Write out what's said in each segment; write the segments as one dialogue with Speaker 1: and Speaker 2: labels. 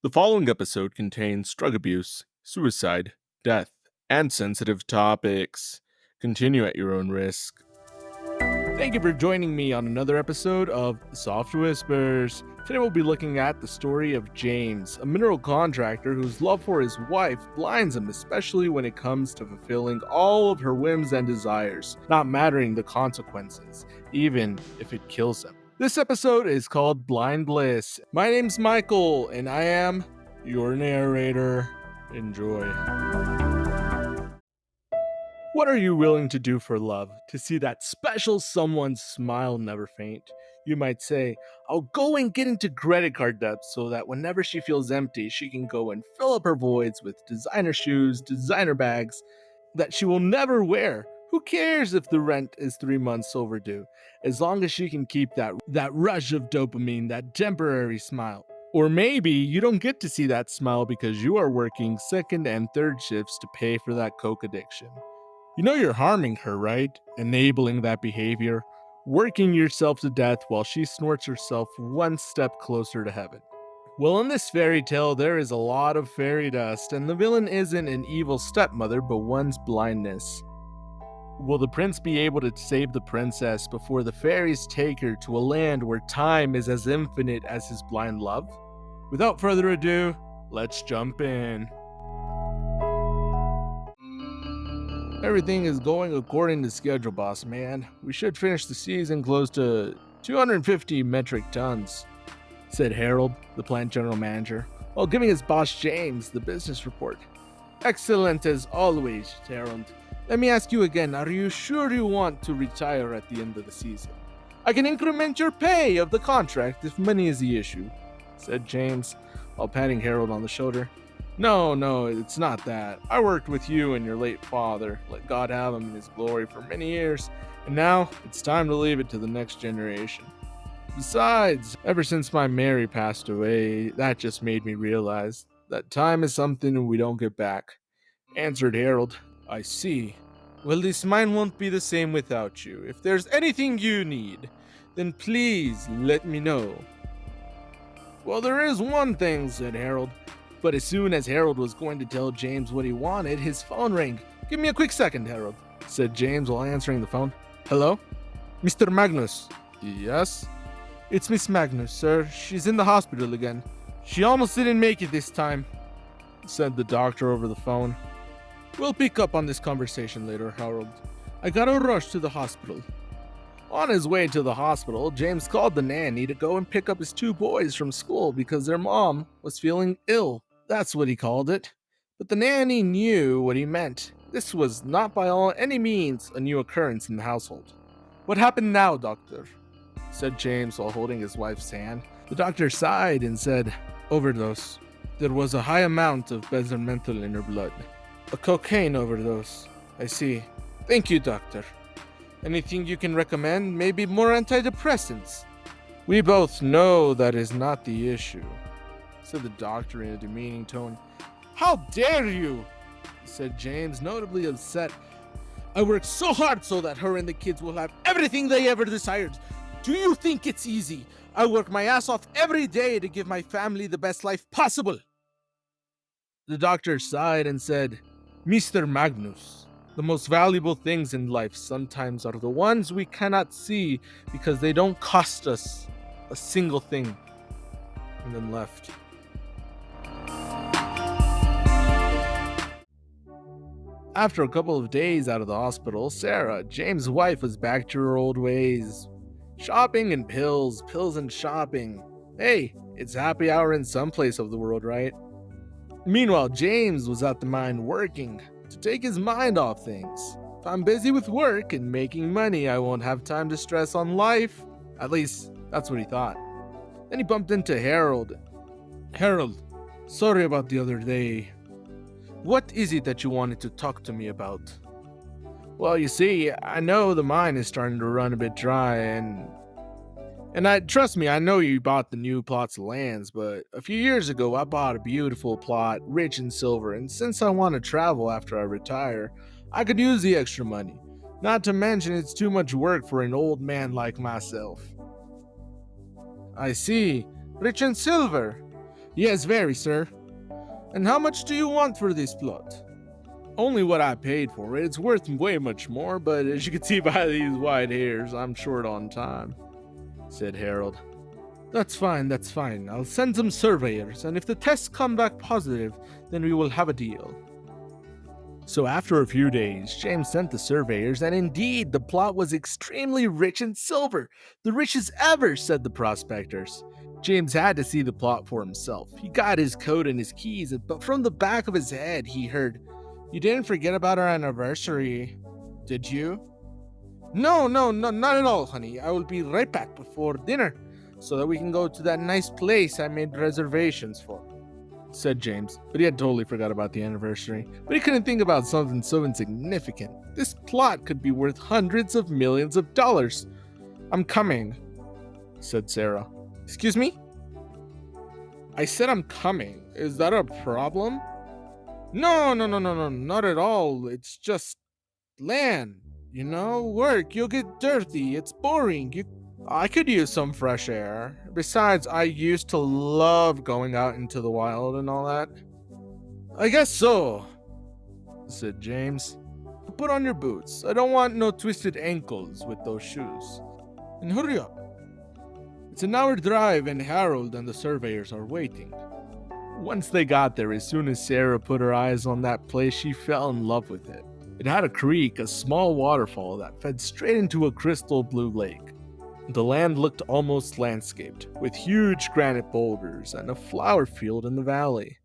Speaker 1: The following episode contains drug abuse, suicide, death, and sensitive topics. Continue at your own risk. Thank you for joining me on another episode of Soft Whispers. Today we'll be looking at the story of James, a mineral contractor whose love for his wife blinds him, especially when it comes to fulfilling all of her whims and desires, not mattering the consequences, even if it kills him. This episode is called Blind Bliss. My name's Michael, and I am your narrator. Enjoy. What are you willing to do for love? To see that special someone's smile never faint? You might say, I'll go and get into credit card debt so that whenever she feels empty, she can go and fill up her voids with designer shoes, designer bags that she will never wear. Who cares if the rent is 3 months overdue, as long as she can keep that rush of dopamine, that temporary smile. Or maybe you don't get to see that smile because you are working second and third shifts to pay for that coke addiction. You know you're harming her, right? Enabling that behavior, working yourself to death while she snorts herself one step closer to heaven. Well, in this fairy tale, there is a lot of fairy dust, and the villain isn't an evil stepmother, but one's blindness. Will the prince be able to save the princess before the fairies take her to a land where time is as infinite as his blind love? Without further ado, let's jump in. Everything is going according to schedule, boss man. We should finish the season close to 250 metric tons, said Harold, the plant general manager, while giving his boss James the business report. Excellent as always, Harold. Let me ask you again, are you sure you want to retire at the end of the season? I can increment your pay of the contract if money is the issue, said James, while patting Harold on the shoulder. No, it's not that. I worked with you and your late father, let God have him in his glory, for many years, and now it's time to leave it to the next generation. Besides, ever since my Mary passed away, that just made me realize that time is something we don't get back, answered Harold. I see. Well, this mine won't be the same without you. If there's anything you need, then please let me know. Well, there is one thing, said Harold. But as soon as Harold was going to tell James what he wanted, his phone rang. Give me a quick second, Harold, said James while answering the phone. Hello? Mr. Magnus. Yes? It's Miss Magnus, sir. She's in the hospital again. She almost didn't make it this time, said the doctor over the phone. We'll pick up on this conversation later, Harold. I gotta rush to the hospital. On his way to the hospital, James called the nanny to go and pick up his 2 boys from school because their mom was feeling ill. That's what he called it. But the nanny knew what he meant. This was not by any means a new occurrence in the household. What happened now, doctor? Said James while holding his wife's hand. The doctor sighed and said, overdose. There was a high amount of benzomenthol in her blood. A cocaine overdose. I see. Thank you, doctor. Anything you can recommend? Maybe more antidepressants? We both know that is not the issue, said the doctor in a demeaning tone. How dare you? Said James, notably upset. I worked so hard so that her and the kids will have everything they ever desired. Do you think it's easy? I work my ass off every day to give my family the best life possible. The doctor sighed and said, Mr. Magnus, the most valuable things in life sometimes are the ones we cannot see because they don't cost us a single thing. And then left. After a couple of days out of the hospital, Sarah, James' wife, was back to her old ways. Shopping and pills, pills and shopping. Hey, it's happy hour in some place of the world, right? Meanwhile, James was at the mine working to take his mind off things. If I'm busy with work and making money, I won't have time to stress on life. At least, that's what he thought. Then he bumped into Harold. Harold, sorry about the other day. What is it that you wanted to talk to me about? Well, you see, I know the mine is starting to run a bit dry, and trust me, I know you bought the new plots of lands, but a few years ago I bought a beautiful plot, rich in silver, and since I want to travel after I retire, I could use the extra money. Not to mention it's too much work for an old man like myself. I see. Rich in silver. Yes, very, sir. And how much do you want for this plot? Only what I paid for it. It's worth way much more, but as you can see by these white hairs, I'm short on time, said Harold. That's fine, that's fine. I'll send some surveyors, and if the tests come back positive, then we will have a deal. So after a few days, James sent the surveyors, and indeed, the plot was extremely rich in silver. The richest ever, said the prospectors. James had to see the plot for himself. He got his coat and his keys, but from the back of his head, he heard, "You didn't forget about our anniversary, did you?" No, not at all, honey. I will be right back before dinner, so that we can go to that nice place I made reservations for, said James, but he had totally forgot about the anniversary. But he couldn't think about something so insignificant. This plot could be worth hundreds of millions of dollars. I'm coming, said Sarah. Excuse me? I said I'm coming. Is that a problem? No, not at all. It's just land. Work. You'll get dirty. It's boring. I could use some fresh air. Besides, I used to love going out into the wild and all that. I guess so, said James. Put on your boots. I don't want no twisted ankles with those shoes. And hurry up. It's an hour drive and Harold and the surveyors are waiting. Once they got there, as soon as Sarah put her eyes on that place, she fell in love with it. It had a creek, a small waterfall that fed straight into a crystal blue lake. The land looked almost landscaped, with huge granite boulders and a flower field in the valley.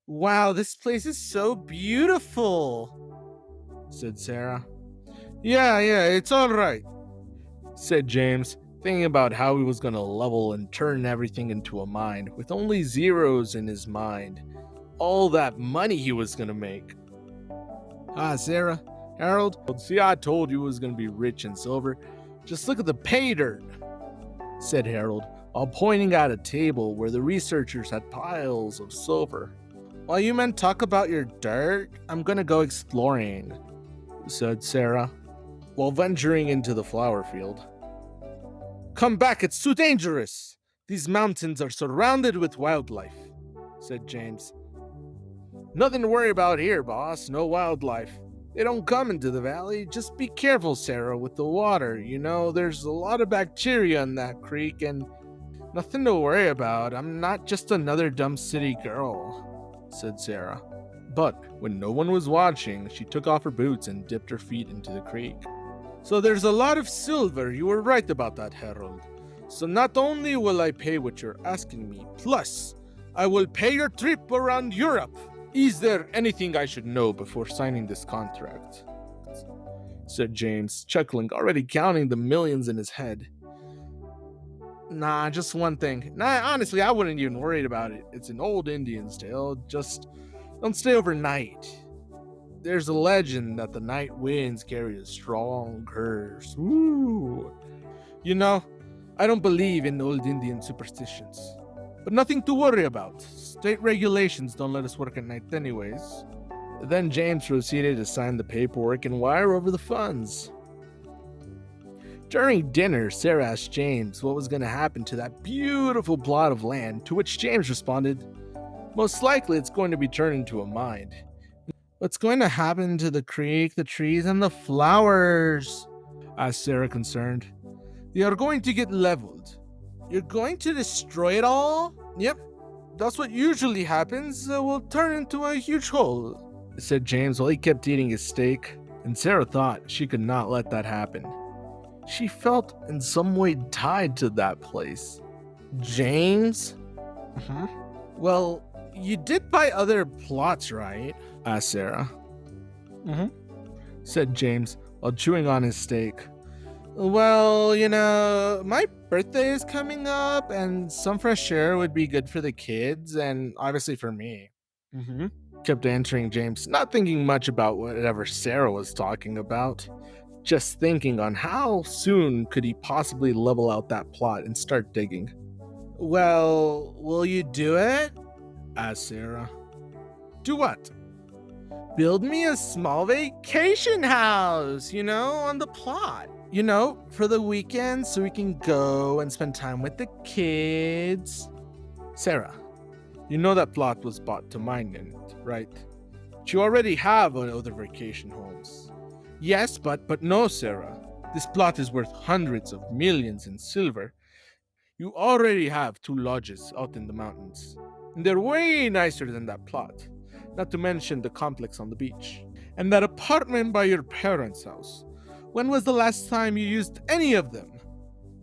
Speaker 1: Wow, this place is so beautiful, said Sarah. Yeah, it's all right, said James, thinking about how he was going to level and turn everything into a mine, with only zeros in his mind. All that money he was going to make. Sarah, Harold, see, I told you it was going to be rich in silver. Just look at the pay dirt, said Harold, while pointing at a table where the researchers had piles of silver. While you men talk about your dirt, I'm gonna go exploring, said Sarah, while venturing into the flower field. Come back, it's too dangerous. These mountains are surrounded with wildlife, said James. Nothing to worry about here, boss. No wildlife. They don't come into the valley. Just be careful, Sarah, with the water. There's a lot of bacteria in that creek and nothing to worry about. I'm not just another dumb city girl, said Sarah. But when no one was watching, she took off her boots and dipped her feet into the creek. So there's a lot of silver. You were right about that, Harold. So not only will I pay what you're asking me, plus I will pay your trip around Europe. Is there anything I should know before signing this contract? Said James, chuckling, already counting the millions in his head. Nah, just one thing. Nah, honestly, I wouldn't even worry about it. It's an old Indian's tale. Just don't stay overnight. There's a legend that the night winds carry a strong curse. Ooh. I don't believe in old Indian superstitions. But nothing to worry about. State regulations don't let us work at night anyways. Then James proceeded to sign the paperwork and wire over the funds. During dinner, Sarah asked James what was going to happen to that beautiful plot of land, to which James responded, "Most likely it's going to be turned into a mine." "What's going to happen to the creek, the trees, and the flowers?" asked Sarah, concerned. "They are going to get leveled." "You're going to destroy it all?" "Yep, that's what usually happens. We'll turn into a huge hole," said James while he kept eating his steak, and Sarah thought she could not let that happen. She felt in some way tied to that place. "James?" "Well, you did buy other plots, right?" asked Sarah. Said James while chewing on his steak. "Well, my birthday is coming up, and some fresh air would be good for the kids, and obviously for me." Kept answering James, not thinking much about whatever Sarah was talking about. Just thinking on how soon could he possibly level out that plot and start digging. "Well, will you do it?" asked Sarah. "Do what?" "Build me a small vacation house, on the plot. For the weekend so we can go and spend time with the kids." "Sarah, You know that plot was bought to mine in it, right? But you already have other vacation homes. Yes, but no, Sarah. This plot is worth hundreds of millions in silver. You already have 2 lodges out in the mountains. And they're way nicer than that plot. Not to mention the complex on the beach. And that apartment by your parents' house. When was the last time you used any of them?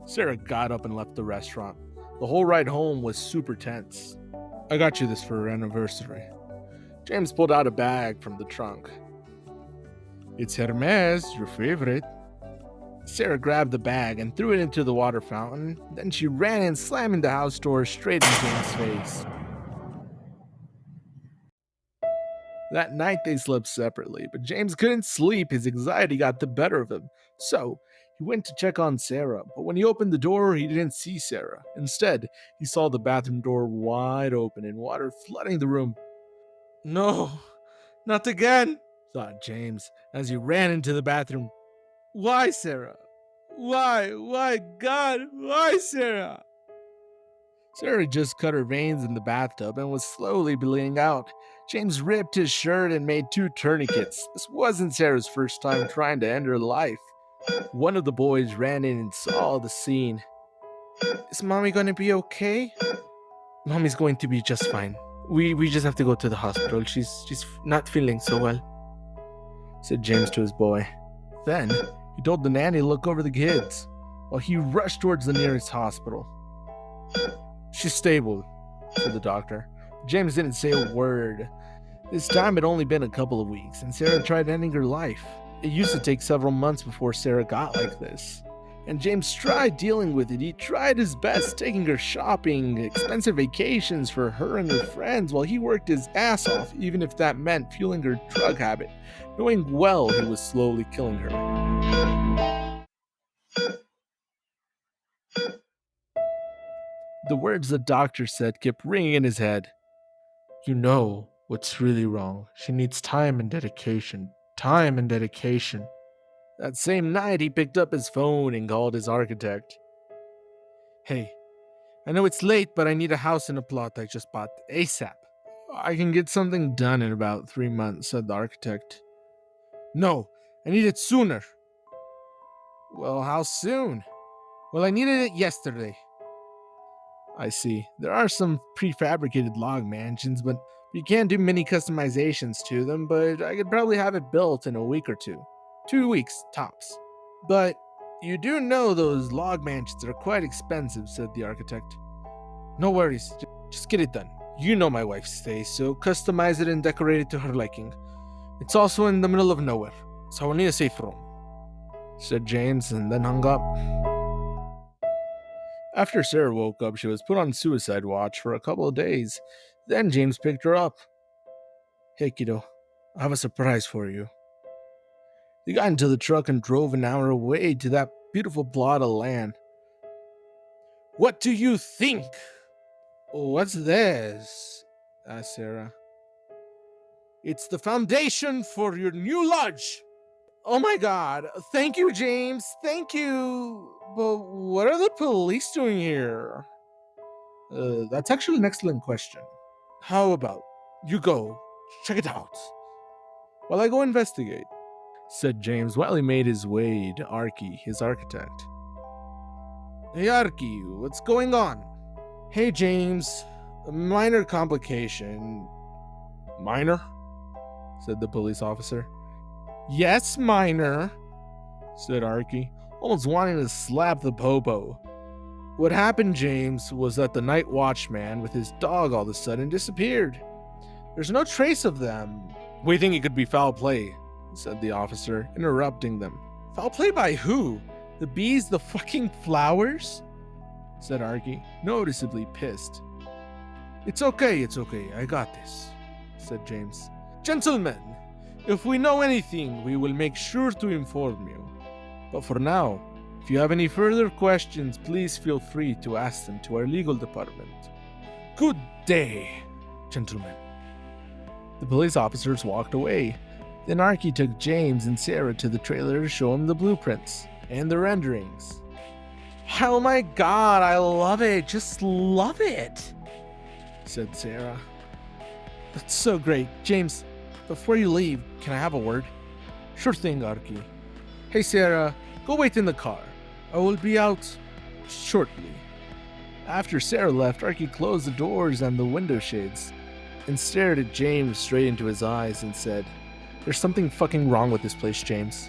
Speaker 1: Sarah got up and left the restaurant. The whole ride home was super tense. I got you this for our anniversary. James pulled out a bag from the trunk. It's Hermes, your favorite. Sarah grabbed the bag and threw it into the water fountain. Then she ran in, slamming the house door straight in James' face. That night they slept separately, but James couldn't sleep. His anxiety got the better of him. So, he went to check on Sarah, but when he opened the door, he didn't see Sarah. Instead, he saw the bathroom door wide open and water flooding the room. No, not again, thought James as he ran into the bathroom. Why, Sarah? Why, God, why, Sarah? Sarah just cut her veins in the bathtub and was slowly bleeding out. James ripped his shirt and made 2 tourniquets. This wasn't Sarah's first time trying to end her life. One of the boys ran in and saw the scene. Is Mommy going to be okay? Mommy's going to be just fine. We just have to go to the hospital. She's not feeling so well, said James to his boy. Then, he told the nanny to look over the kids, while he rushed towards the nearest hospital. She's stable, said the doctor. James didn't say a word. This time had only been a couple of weeks, and Sarah tried ending her life. It used to take several months before Sarah got like this. And James tried dealing with it. He tried his best, taking her shopping, expensive vacations for her and her friends, while he worked his ass off, even if that meant fueling her drug habit, knowing well he was slowly killing her. The words the doctor said kept ringing in his head. You know what's really wrong. She needs time and dedication. Time and dedication. That same night, he picked up his phone and called his architect. Hey, I know it's late, but I need a house and a plot I just bought ASAP. I can get something done in about 3 months, said the architect. No, I need it sooner. Well, how soon? Well, I needed it yesterday. I see. There are some prefabricated log mansions, but you can't do many customizations to them, but I could probably have it built in a week or 2. 2 weeks, tops. But you do know those log mansions are quite expensive, said the architect. No worries, just get it done. You know my wife's taste, so customize it and decorate it to her liking. It's also in the middle of nowhere, so we'll need a safe room, said James, and then hung up. After Sarah woke up, she was put on suicide watch for a couple of days. Then James picked her up. Hey, kiddo, I have a surprise for you. They got into the truck and drove an hour away to that beautiful plot of land. What do you think? What's this? Asked Sarah. It's the foundation for your new lodge. Oh my God. Thank you, James. Thank you. But what are the police doing here? That's actually an excellent question. How about you go check it out while I go investigate, said James while he made his way to Archie, his architect. Hey Archie, what's going on? Hey James, a minor complication. Minor? Said the police officer. Yes, minor, said Archie, almost wanting to slap the popo. What happened, James, was that the night watchman with his dog all of a sudden disappeared. There's no trace of them. We think it could be foul play, said the officer, interrupting them. Foul play by who? The bees, the fucking flowers? Said Archie, noticeably pissed. It's okay, I got this, said James. Gentlemen, if we know anything, we will make sure to inform you. But for now, if you have any further questions, please feel free to ask them to our legal department. Good day, gentlemen. The police officers walked away. Then Archie took James and Sarah to the trailer to show him the blueprints and the renderings. Oh my God, I love it. Just love it, said Sarah. That's so great. James, before you leave, can I have a word? Sure thing, Arky. Hey, Sarah, go wait in the car. I will be out shortly. After Sarah left, Arky closed the doors and the window shades and stared at James straight into his eyes and said, There's something fucking wrong with this place, James.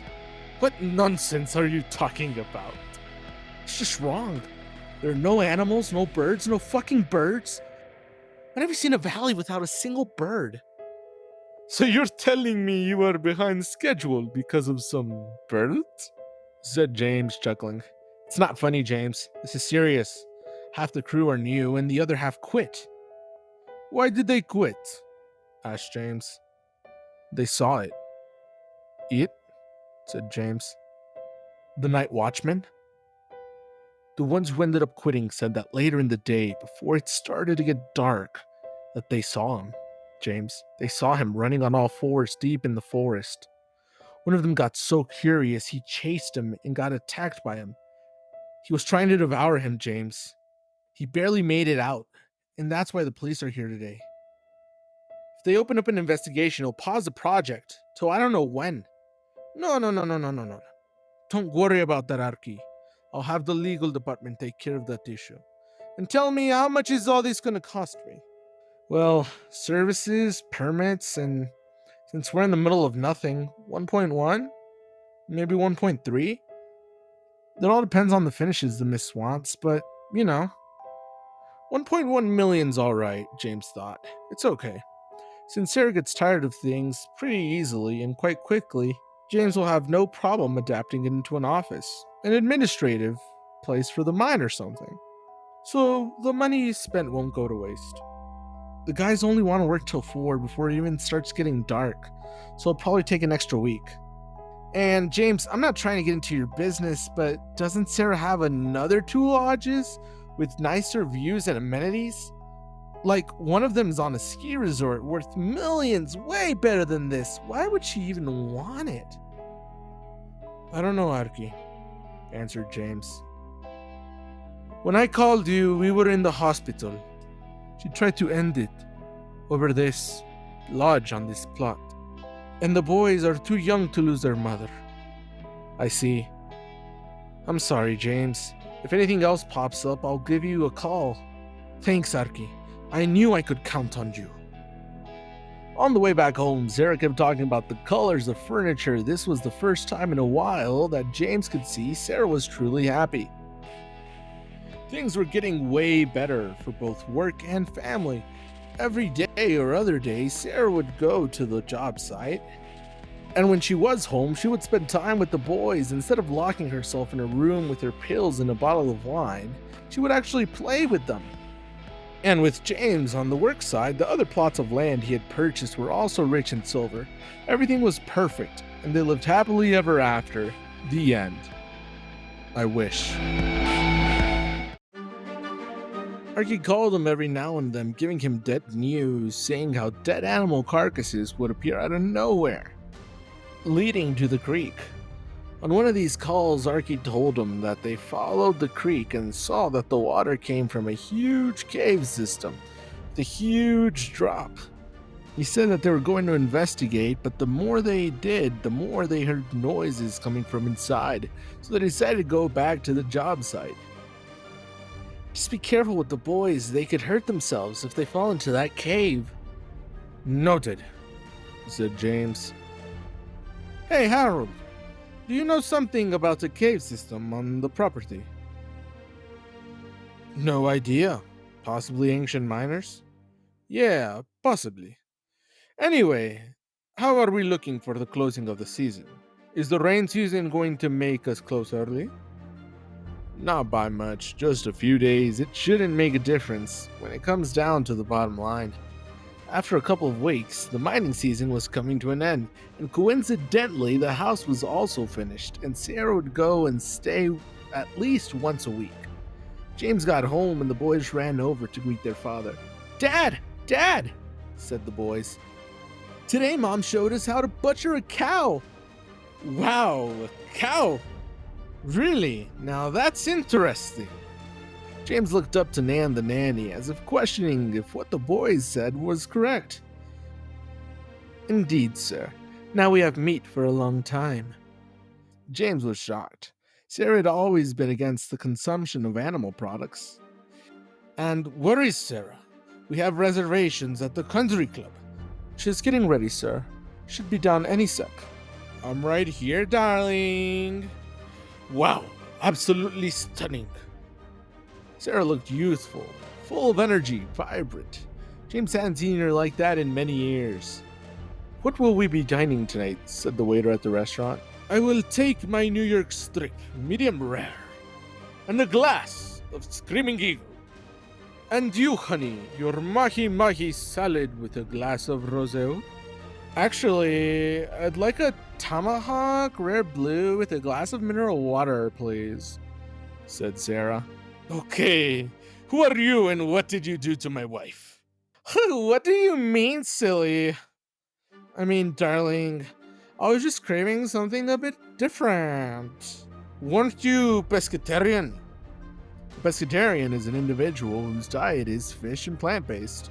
Speaker 1: What nonsense are you talking about? It's just wrong. There are no animals, no birds, no fucking birds. When have you seen a valley without a single bird? So you're telling me you are behind schedule because of some birds? Said James, chuckling. It's not funny, James. This is serious. Half the crew are new and the other half quit. Why did they quit? Asked James. They saw it. It? Said James. The night watchman? The ones who ended up quitting said that later in the day, before it started to get dark, that they saw him. James, they saw him running on all fours deep in the forest. One of them got so curious he chased him and got attacked by him. He was trying to devour him, James. He barely made it out, and that's why the police are here today. If they open up an investigation, it'll pause the project till I don't know when. No. Don't worry about that, Arky. I'll have the legal department take care of that issue. And tell me, how much is all this going to cost me? Well, services, permits, and since we're in the middle of nothing, 1.1? Maybe 1.3? It all depends on the finishes the miss wants, but, 1.1 million's alright, James thought. It's okay. Since Sarah gets tired of things pretty easily and quite quickly, James will have no problem adapting it into an office, an administrative place for the mine or something. So the money he spent won't go to waste. The guys only want to work till 4 before it even starts getting dark, so it'll probably take an extra week. And James, I'm not trying to get into your business, but doesn't Sarah have another 2 lodges with nicer views and amenities? Like, one of them's on a ski resort worth millions, way better than this. Why would she even want it? I don't know, Arky, answered James. When I called you, we were in the hospital. She tried to end it over this lodge on this plot. And the boys are too young to lose their mother. I see. I'm sorry, James. If anything else pops up, I'll give you a call. Thanks, Arky. I knew I could count on you. On the way back home, Sarah kept talking about the colors of furniture. This was the first time in a while that James could see Sarah was truly happy. Things were getting way better for both work and family. Every day or other day, Sarah would go to the job site. And when she was home, she would spend time with the boys. Instead of locking herself in a room with her pills and a bottle of wine, she would actually play with them. And with James on the work side, the other plots of land he had purchased were also rich in silver. Everything was perfect, and they lived happily ever after. The end. I wish. Arky called him every now and then, giving him dead news, saying how dead animal carcasses would appear out of nowhere, leading to the creek. On one of these calls, Arky told him that they followed the creek and saw that the water came from a huge cave system, with a huge drop. He said that they were going to investigate, but the more they did, the more they heard noises coming from inside, so they decided to go back to the job site. Just be careful with the boys, they could hurt themselves if they fall into that cave. Noted, said James. Hey, Harold. Do you know something about the cave system on the property? No idea. Possibly ancient miners? Yeah, possibly. Anyway, how are we looking for the closing of the season? Is the rain season going to make us close early? Not by much, just a few days. It shouldn't make a difference when it comes down to the bottom line. After a couple of weeks, the mining season was coming to an end, and coincidentally, the house was also finished, and Sarah would go and stay at least once a week. James got home, and the boys ran over to greet their father. Dad! Dad! Said the boys. Today, Mom showed us how to butcher a cow. Wow, a cow! Really? Now that's interesting. James looked up to Nan the nanny as if questioning if what the boys said was correct. Indeed, sir. Now we have meat for a long time. James was shocked. Sarah had always been against the consumption of animal products. And where is Sarah? We have reservations at the country club. She's getting ready, sir. Should be down any sec. I'm right here, darling. Wow, absolutely stunning. Sarah looked youthful, full of energy, vibrant. James hadn't seen her like that in many years. What will we be dining tonight? Said the waiter at the restaurant. I will take my New York strip, medium rare, and a glass of Screaming Eagle. And you, honey, your mahi-mahi salad with a glass of rosé? Actually, I'd like a tomahawk rare blue with a glass of mineral water, please, said Sarah. Okay, who are you and what did you do to my wife? What do you mean, silly? I mean, darling, I was just craving something a bit different. Weren't you pescatarian? A pescatarian is an individual whose diet is fish and plant-based.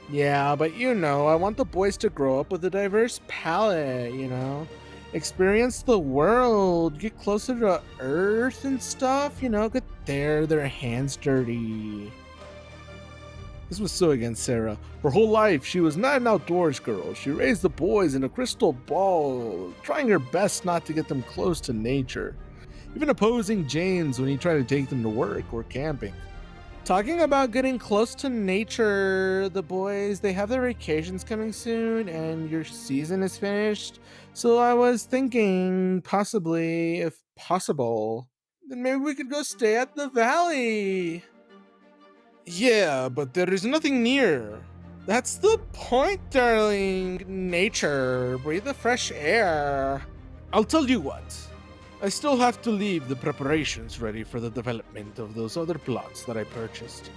Speaker 1: Yeah, but I want the boys to grow up with a diverse palate, experience the world, get closer to Earth and stuff, get their hands dirty. This was so against Sarah. Her whole life, she was not an outdoors girl. She raised the boys in a crystal ball, trying her best not to get them close to nature, even opposing James when he tried to take them to work or camping. Talking about getting close to nature, the boys, they have their vacations coming soon and your season is finished. So I was thinking, possibly, if possible, then maybe we could go stay at the valley. Yeah, but there is nothing near. That's the point, darling. Nature, breathe the fresh air. I'll tell you what. I still have to leave the preparations ready for the development of those other plots that I purchased.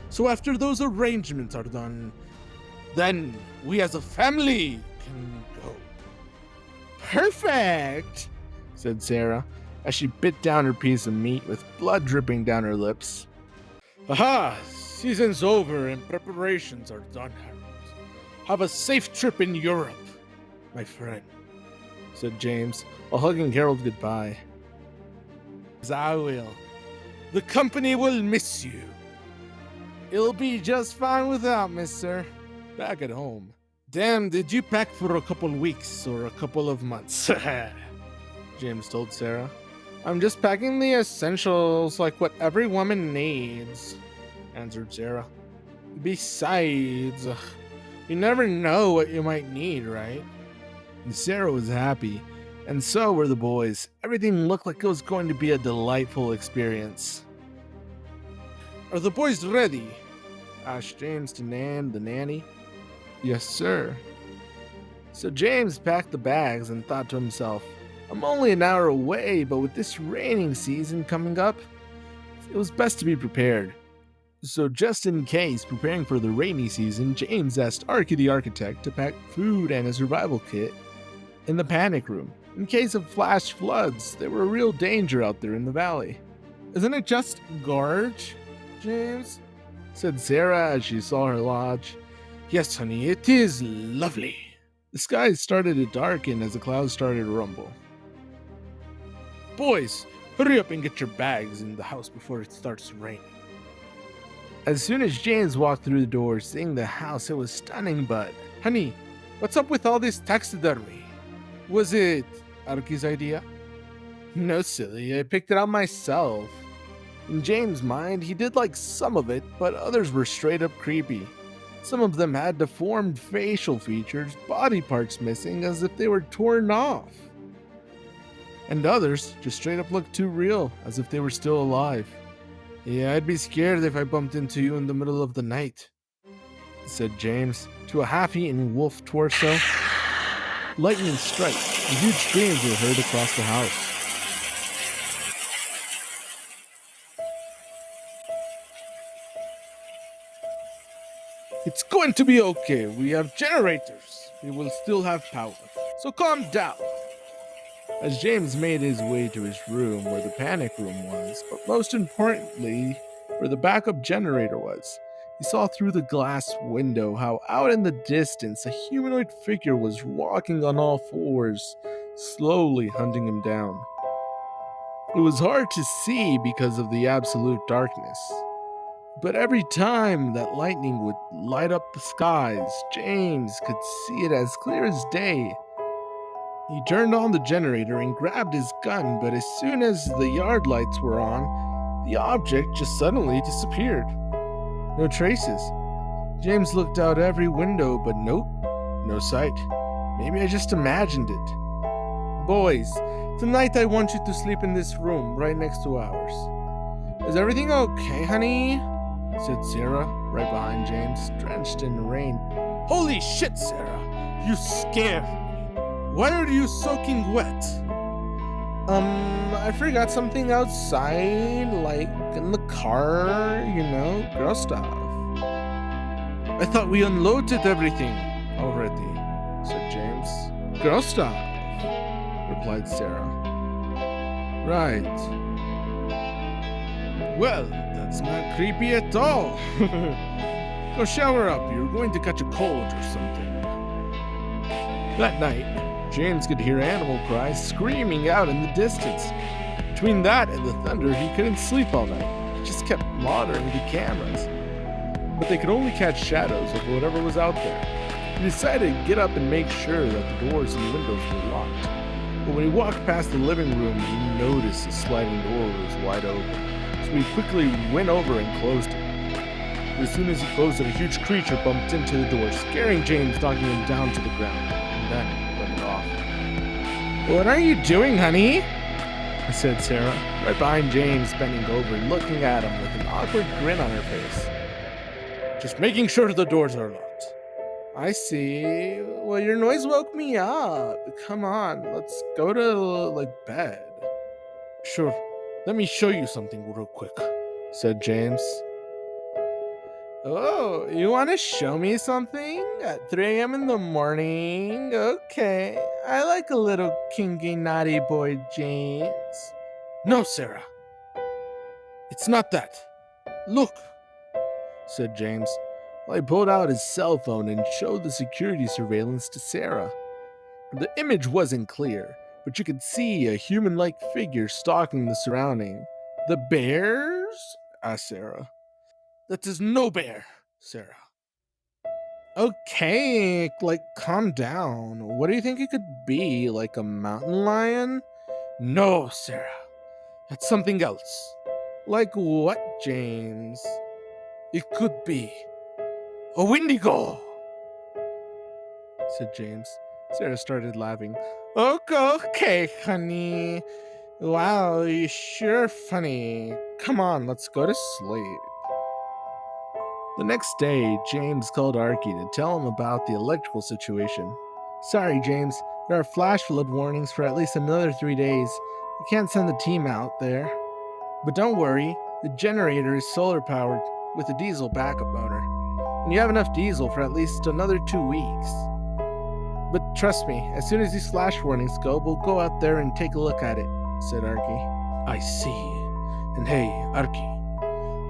Speaker 1: So after those arrangements are done, then we as a family can go. Perfect, said Sarah, as she bit down her piece of meat with blood dripping down her lips. Aha! Season's over and preparations are done, Harold. Have a safe trip in Europe, my friend, said James, while hugging Harold goodbye. As I will. The company will miss you. It'll be just fine without, mister. Back at home. Damn, did you pack for a couple weeks or a couple of months? James told Sarah. I'm just packing the essentials like what every woman needs, answered Sarah. Besides, you never know what you might need, right? And Sarah was happy, and so were the boys. Everything looked like it was going to be a delightful experience. Are the boys ready? Asked James to Nan, the nanny. Yes, sir. So James packed the bags and thought to himself, I'm only an hour away, but with this raining season coming up, it was best to be prepared. So just in case, preparing for the rainy season, James asked Archie the architect to pack food and a survival kit in the panic room. In case of flash floods, they were a real danger out there in the valley. Isn't it just gorge, James? Said Sarah as she saw her lodge. Yes, honey, it is lovely. The sky started to darken as the clouds started to rumble. Boys, hurry up and get your bags in the house before it starts raining. As soon as James walked through the door, seeing the house, it was stunning, but, honey, what's up with all this taxidermy? Was it Archie's idea? No, silly, I picked it out myself. In James' mind, he did like some of it, but others were straight up creepy. Some of them had deformed facial features, body parts missing as if they were torn off. And others just straight up looked too real, as if they were still alive. Yeah, I'd be scared if I bumped into you in the middle of the night, said James to a half-eaten wolf torso. Lightning struck, and huge screams were heard across the house. It's going to be okay. We have generators. We will still have power. So calm down. As James made his way to his room where the panic room was, but most importantly, where the backup generator was. He saw through the glass window how out in the distance a humanoid figure was walking on all fours, slowly hunting him down. It was hard to see because of the absolute darkness. But every time that lightning would light up the skies, James could see it as clear as day. He turned on the generator and grabbed his gun, but as soon as the yard lights were on, the object just suddenly disappeared. No traces. James looked out every window, but nope, no sight. Maybe I just imagined it. Boys, tonight I want you to sleep in this room right next to ours. Is everything okay, honey? Said Sarah, right behind James, drenched in rain. Holy shit, Sarah! You scared me. Why are you soaking wet? I forgot something outside, like in the car, girl stuff. I thought we unloaded everything already, said James. Girl stuff, replied Sarah. Right. Well, that's not creepy at all. Go shower up, you're going to catch a cold or something. That night, James could hear animal cries screaming out in the distance. Between that and the thunder, he couldn't sleep all night. He just kept monitoring the cameras. But they could only catch shadows of whatever was out there. He decided to get up and make sure that the doors and windows were locked. But when he walked past the living room, he noticed the sliding door was wide open. So he quickly went over and closed it. But as soon as he closed it, a huge creature bumped into the door, scaring James, knocking him down to the ground, and then running off. What are you doing, honey? Said Sarah, right behind James, bending over and looking at him with an awkward grin on her face. Just making sure the doors are locked. I see. Well, your noise woke me up. Come on, let's go to, bed. Sure. Let me show you something real quick, said James. Oh, you want to show me something? At 3 a.m. in the morning? Okay. I like a little kinky naughty boy, James. No, Sarah. It's not that. Look, said James. Well, he pulled out his cell phone and showed the security surveillance to Sarah. The image wasn't clear, but you could see a human-like figure stalking the surrounding. The bears? Asked Sarah. That is no bear, Sarah. Okay, calm down. What do you think it could be? Like a mountain lion? No, Sarah. That's something else. Like what, James? It could be a Wendigo, said James. Sarah started laughing. Okay, honey. Wow, you're sure funny. Come on, let's go to sleep. The next day, James called Arky to tell him about the electrical situation. Sorry, James, there are flash flood warnings for at least another 3 days. We can't send the team out there. But don't worry, the generator is solar powered with a diesel backup motor. And you have enough diesel for at least another 2 weeks. But trust me, as soon as these flash warnings go, we'll go out there and take a look at it, said Arky. I see. And hey, Arky,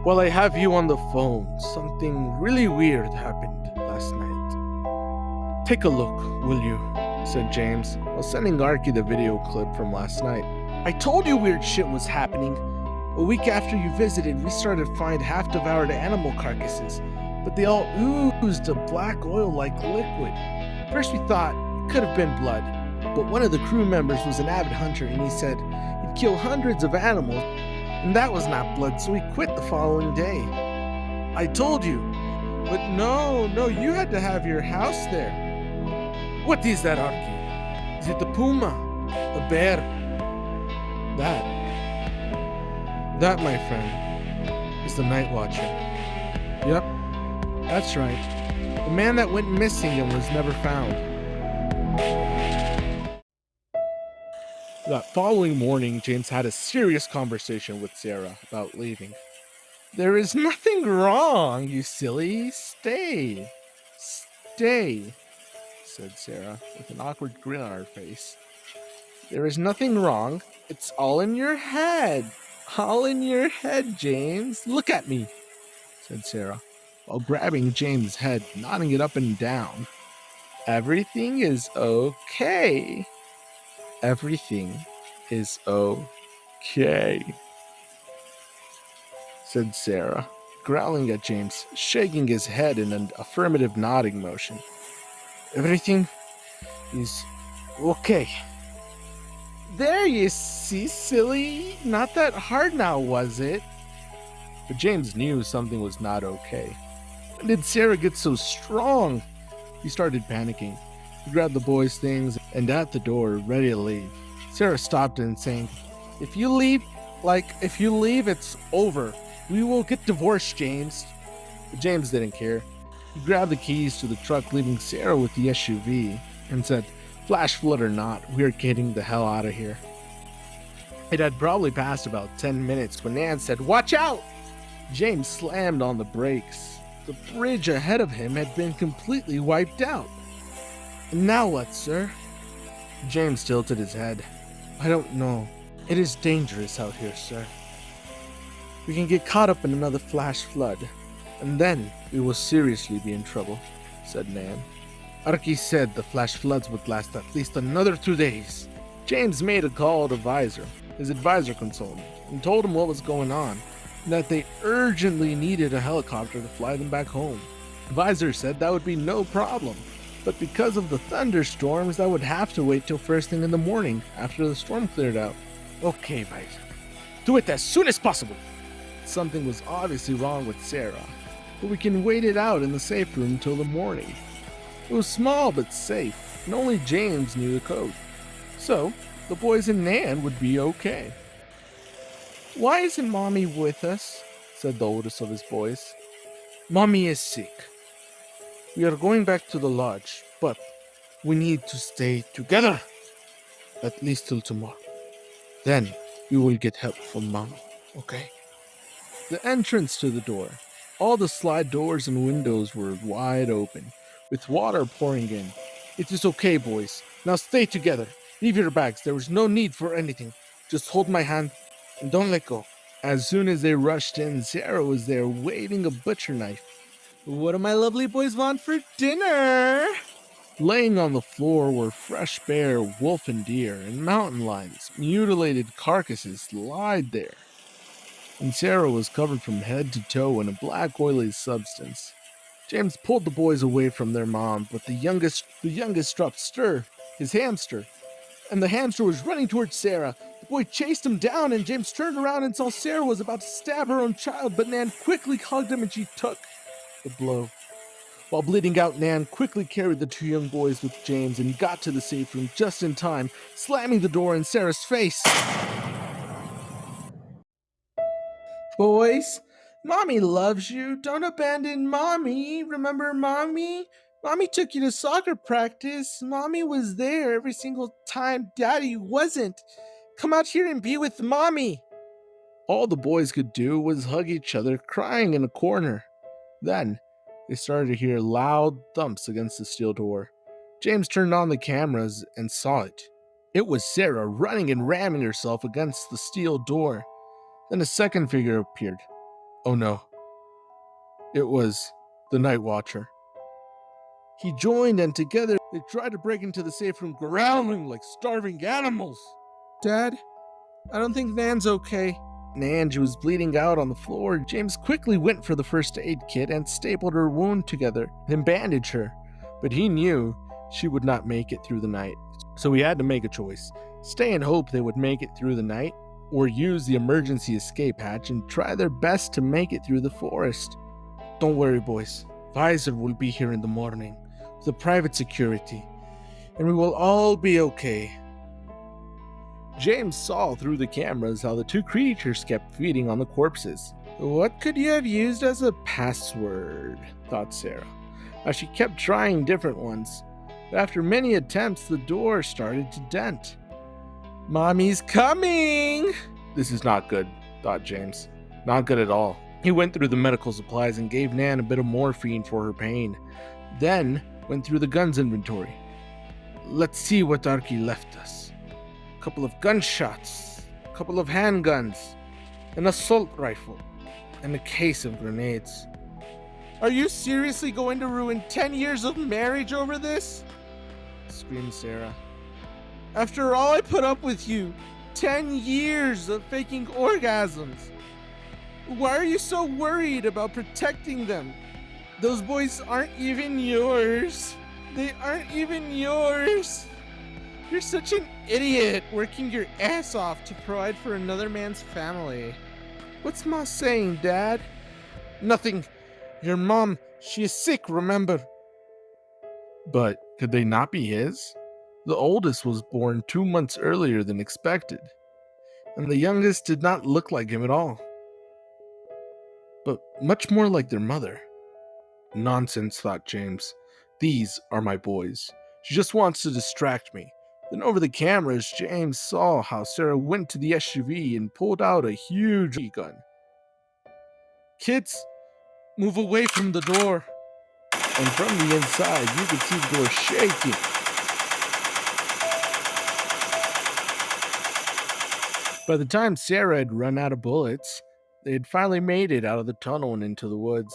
Speaker 1: while I have you on the phone, something really weird happened last night. Take a look, will you? Said James, while sending Arky the video clip from last night. I told you weird shit was happening. A week after you visited, we started to find half-devoured animal carcasses, but they all oozed a black oil-like liquid. First we thought it could have been blood, but one of the crew members was an avid hunter and he said he'd kill hundreds of animals, and that was not blood, so he quit the following day. I told you, but no, you had to have your house there. What is that, Arky? Is it a puma? A bear? That, my friend, is the Night Watcher. Yep, that's right. The man that went missing and was never found. That following morning, James had a serious conversation with Sarah about leaving. There is nothing wrong, you silly. Stay, said Sarah with an awkward grin on her face. There is nothing wrong. It's all in your head. All in your head, James. Look at me, said Sarah, while grabbing James' head, nodding it up and down. Everything is okay. Everything is okay, said Sarah, growling at James, shaking his head in an affirmative nodding motion. Everything is okay. There, you see, silly. Not that hard now, was it? But James knew something was not okay. When did Sarah get so strong? He started panicking. He grabbed the boys' things and at the door, ready to leave. Sarah stopped him, saying, If you leave, it's over. We will get divorced, James. But James didn't care. He grabbed the keys to the truck, leaving Sarah with the SUV, and said, Flash flood or not, we're getting the hell out of here. It had probably passed about 10 minutes when Nan said, Watch out! James slammed on the brakes. The bridge ahead of him had been completely wiped out. And now what, sir? James tilted his head. I don't know. It is dangerous out here, sir. We can get caught up in another flash flood, and then we will seriously be in trouble, said Nan. Archie said the flash floods would last at least another 2 days. James made a call to his advisor consultant, and told him what was going on, and that they urgently needed a helicopter to fly them back home. Visor said that would be no problem, but because of the thunderstorms, that would have to wait till first thing in the morning after the storm cleared out. Okay, Visor. Do it as soon as possible. Something was obviously wrong with Sarah, but we can wait it out in the safe room till the morning. It was small but safe, and only James knew the code. So, the boys and Nan would be okay. Why isn't Mommy with us? Said the oldest of his boys. Mommy is sick. We are going back to the lodge, but we need to stay together, at least till tomorrow. Then we will get help from Mommy, okay? The entrance to the door. All the slide doors and windows were wide open, with water pouring in. It is okay, boys. Now stay together. Leave your bags. There is no need for anything. Just hold my hand and don't let go. As soon as they rushed in, Sarah was there waving a butcher knife. What do my lovely boys want for dinner? Laying on the floor were fresh bear, wolf and deer, and mountain lions. Mutilated carcasses lied there. And Sarah was covered from head to toe in a black oily substance. James pulled the boys away from their mom, but the youngest dropped Stir, his hamster, and the hamster was running towards Sarah. The boy chased him down, and James turned around and saw Sarah was about to stab her own child, but Nan quickly hugged him and she took the blow. While bleeding out, Nan quickly carried the 2 young boys with James and got to the safe room just in time, slamming the door in Sarah's face. Boys, Mommy loves you. Don't abandon Mommy. Remember Mommy? Mommy took you to soccer practice. Mommy was there every single time Daddy wasn't. Come out here and be with Mommy. All the boys could do was hug each other, crying in a corner. Then, they started to hear loud thumps against the steel door. James turned on the cameras and saw it. It was Sarah running and ramming herself against the steel door. Then a second figure appeared. Oh no. It was the Night Watcher. He joined, and together they tried to break into the safe room, growling like starving animals. Dad, I don't think Nan's okay. Nan was bleeding out on the floor. James quickly went for the first aid kit and stapled her wound together, then bandaged her. But he knew she would not make it through the night. So he had to make a choice. Stay and hope they would make it through the night, or use the emergency escape hatch and try their best to make it through the forest. Don't worry, boys. Visor will be here in the morning with the private security, and we will all be okay. James saw through the cameras how the 2 creatures kept feeding on the corpses. What could you have used as a password? Thought Sarah, as she kept trying different ones. But after many attempts, the door started to dent. Mommy's coming! This is not good, thought James. Not good at all. He went through the medical supplies and gave Nan a bit of morphine for her pain. Then went through the guns inventory. Let's see what Archie left us. A couple of gunshots, a couple of handguns, an assault rifle, and a case of grenades. Are you seriously going to ruin 10 years of marriage over this? Screamed Sarah. After all I put up with you, 10 years of faking orgasms. Why are you so worried about protecting them? Those boys aren't even yours. They aren't even yours. You're such an idiot working your ass off to provide for another man's family. What's Ma saying, Dad? Nothing. Your mom, she is sick, remember? But could they not be his? The oldest was born 2 months earlier than expected, and the youngest did not look like him at all, but much more like their mother. Nonsense, thought James. These are my boys. She just wants to distract me. Then over the cameras, James saw how Sarah went to the SUV and pulled out a huge gun. Kids, move away from the door. And from the inside, you could see the door shaking. By the time Sarah had run out of bullets, they had finally made it out of the tunnel and into the woods.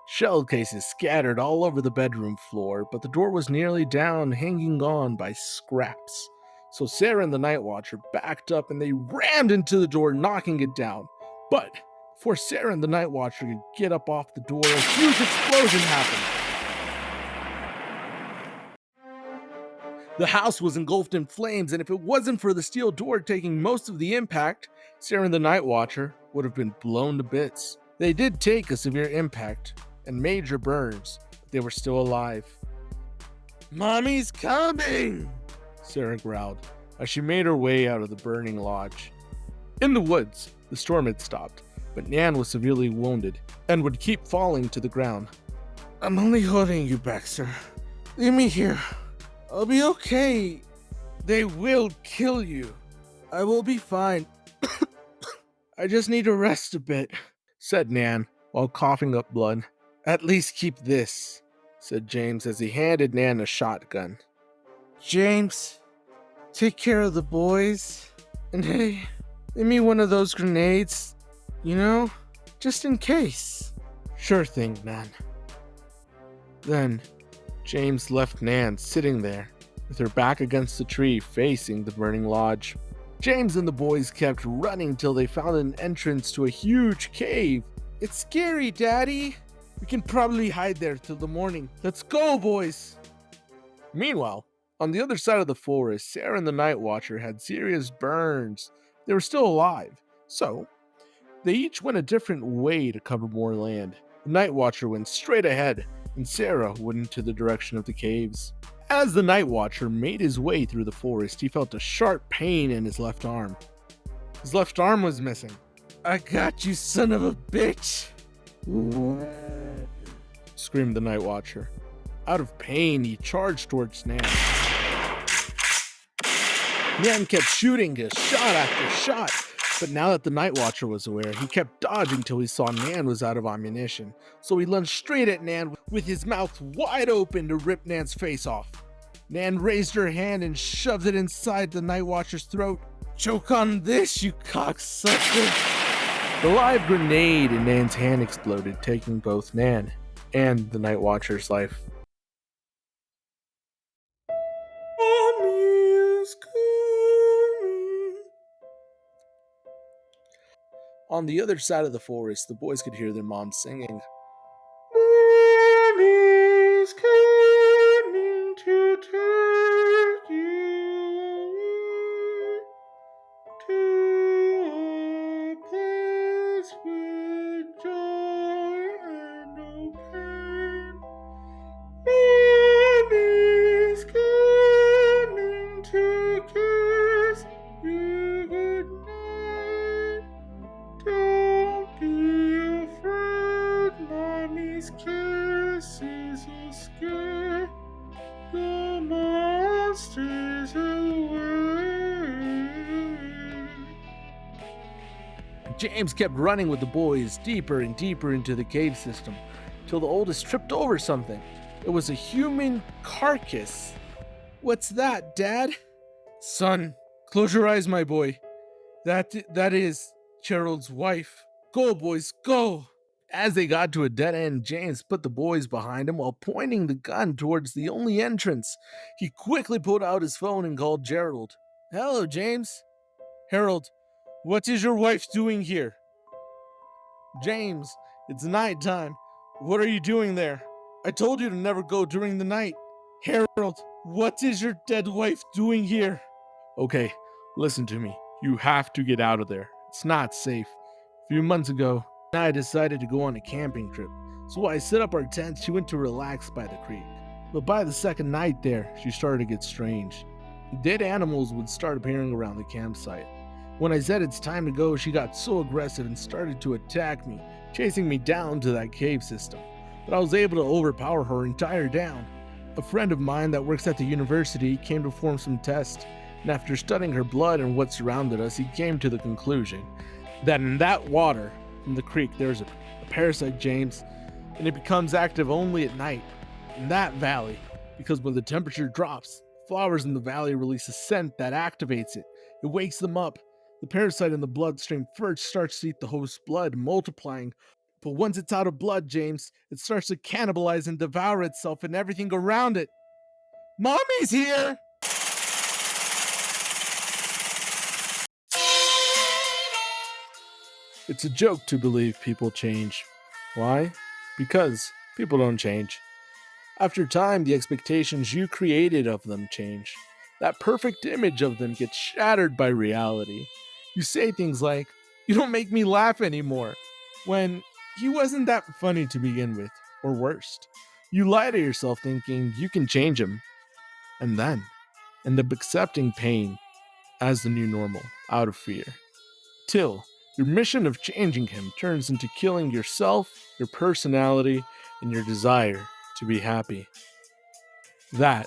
Speaker 1: Shell cases scattered all over the bedroom floor, but the door was nearly down, hanging on by scraps. So Sarah and the night watcher backed up and they rammed into the door, knocking it down. But before Sarah and the night watcher could get up off the door, a huge explosion happened. The house was engulfed in flames, and if it wasn't for the steel door taking most of the impact, Sarah and the night watcher would have been blown to bits. They did take a severe impact and major burns, but they were still alive. Mommy's coming, Sarah growled as she made her way out of the burning lodge. In the woods, the storm had stopped, but Nan was severely wounded and would keep falling to the ground. I'm only holding you back, sir. Leave me here. I'll be okay. They will kill you. I will be fine. I just need to rest a bit, said Nan while coughing up blood. At least keep this, said James as he handed Nan a shotgun. James, take care of the boys. And hey, give me one of those grenades, just in case. Sure thing, Nan. Then James left Nan sitting there, with her back against the tree facing the burning lodge. James and the boys kept running till they found an entrance to a huge cave. It's scary, Daddy. We can probably hide there till the morning. Let's go, boys. Meanwhile, on the other side of the forest, Sarah and the night watcher had serious burns. They were still alive, so they each went a different way to cover more land. The night watcher went straight ahead, and Sarah went into the direction of the caves. As the night watcher made his way through the forest, he felt a sharp pain in his left arm. His left arm was missing. I got you, son of a bitch! Screamed the night watcher. Out of pain, he charged towards Nan. Nan kept shooting his shot after shot, but now that the night watcher was aware, he kept dodging till he saw Nan was out of ammunition. So he lunged straight at Nan with his mouth wide open to rip Nan's face off. Nan raised her hand and shoved it inside the night watcher's throat. Choke on this, you cocksucker! The live grenade in Nan's hand exploded, taking both Nan and the night watcher's life. On the other side of the forest, the boys could hear their mom singing. Mommy's coming to take you to a place with joy and no pain. Mommy's coming to kiss you goodnight. Don't be afraid, Mommy's kiss is a scare the monsters away. James kept running with the boys deeper and deeper into the cave system, till the oldest tripped over something. It was a human carcass. What's that, Dad? Son, close your eyes, my boy. That is Gerald's wife. Go, boys, go! As they got to a dead end, James put the boys behind him while pointing the gun towards the only entrance. He quickly pulled out his phone and called Gerald. Hello, James. Harold, what is your wife doing here? James, it's night time. What are you doing there? I told you to never go during the night. Harold, what is your dead wife doing here? Okay, listen to me. You have to get out of there. It's not safe. A few months ago, I decided to go on a camping trip. So I set up our tent. She went to relax by the creek. But by the second night there, she started to get strange. Dead animals would start appearing around the campsite. When I said it's time to go, she got so aggressive and started to attack me, chasing me down to that cave system. But I was able to overpower her and tie her down. A friend of mine that works at the university came to perform some tests, and after studying her blood and what surrounded us, he came to the conclusion that in that water from the creek there's a parasite, James, and it becomes active only at night in that valley, because when the temperature drops, flowers in the valley release a scent that activates it. It wakes them up. The parasite in the bloodstream first starts to eat the host's blood, multiplying. But once it's out of blood, James, it starts to cannibalize and devour itself and everything around it. Mommy's here! It's a joke to believe people change. Why? Because people don't change. After time, the expectations you created of them change. That perfect image of them gets shattered by reality. You say things like, "You don't make me laugh anymore," when he wasn't that funny to begin with, or worst. You lie to yourself thinking you can change him, and then end up accepting pain as the new normal out of fear. Till your mission of changing him turns into killing yourself, your personality, and your desire to be happy. That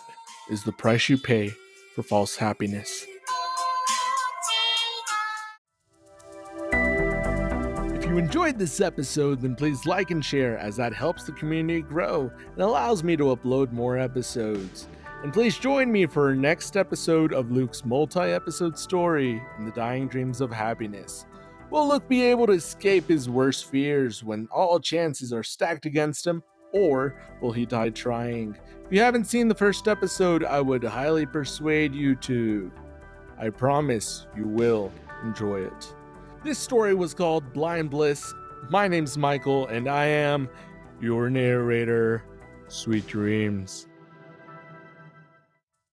Speaker 1: is the price you pay for false happiness. If you enjoyed this episode, then please like and share, as that helps the community grow and allows me to upload more episodes. And please join me for our next episode of Luke's multi-episode story in the Dying Dreams of Happiness. Will Luke be able to escape his worst fears when all chances are stacked against him, or will he die trying? If you haven't seen the first episode, I would highly persuade you to. I promise you will enjoy it. This story was called Blind Bliss. My name's Michael, and I am your narrator. Sweet dreams.